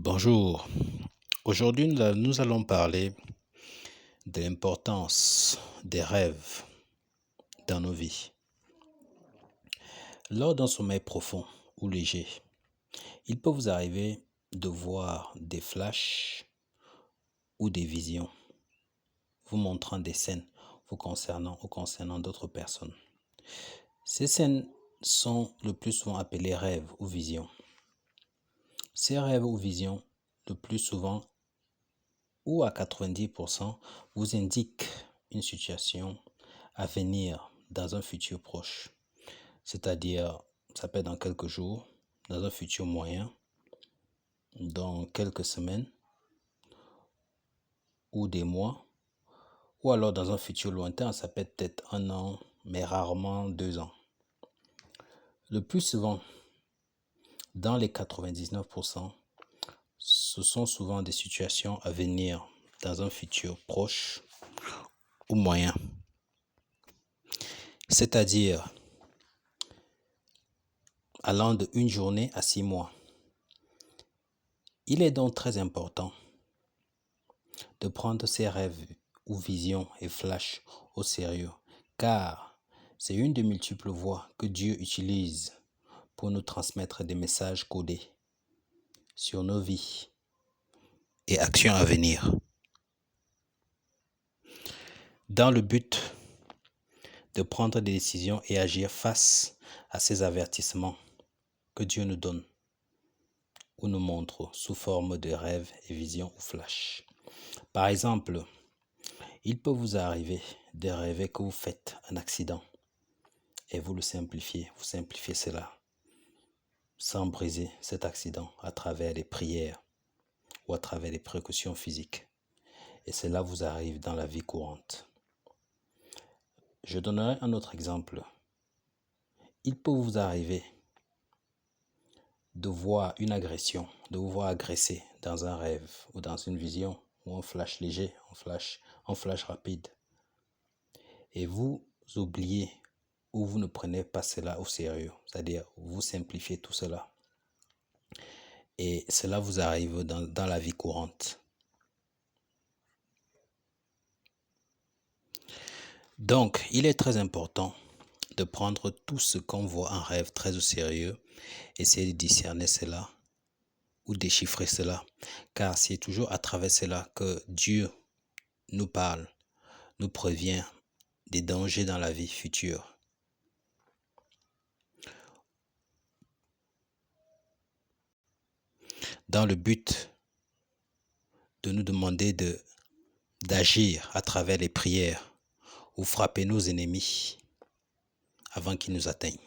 Bonjour. Aujourd'hui, nous allons parler de l'importance des rêves dans nos vies. Lors d'un sommeil profond ou léger, il peut vous arriver de voir des flashs ou des visions vous montrant des scènes vous concernant ou concernant d'autres personnes. Ces scènes sont le plus souvent appelées rêves ou visions. Ces rêves ou visions, le plus souvent ou à 90%, vous indiquent une situation à venir dans un futur proche. C'est-à-dire, ça peut être dans quelques jours, dans un futur moyen, dans quelques semaines ou des mois, ou alors dans un futur lointain, ça peut être 1 an, mais rarement 2 ans. Le plus souvent, dans les 99%, ce sont souvent des situations à venir dans un futur proche ou moyen. C'est-à-dire allant de 1 journée à 6 mois. Il est donc très important de prendre ces rêves ou visions et flashs au sérieux, car c'est une des multiples voies que Dieu utilise pour nous transmettre des messages codés sur nos vies et actions à venir. Dans le but de prendre des décisions et agir face à ces avertissements que Dieu nous donne ou nous montre sous forme de rêves et visions ou flashs. Par exemple, il peut vous arriver de rêver que vous faites un accident et vous simplifiez cela sans briser cet accident à travers les prières ou à travers les précautions physiques. Et cela vous arrive dans la vie courante. Je donnerai un autre exemple. Il peut vous arriver de voir une agression, de vous voir agressé dans un rêve ou dans une vision ou un flash léger, un flash rapide. Et vous oubliez ou vous ne prenez pas cela au sérieux, c'est-à-dire vous simplifiez tout cela. Et cela vous arrive dans la vie courante. Donc, il est très important de prendre tout ce qu'on voit en rêve très au sérieux, essayer de discerner cela ou déchiffrer cela, car c'est toujours à travers cela que Dieu nous parle, nous prévient des dangers dans la vie future. Dans le but de nous demander d'agir à travers les prières ou frapper nos ennemis avant qu'ils nous atteignent.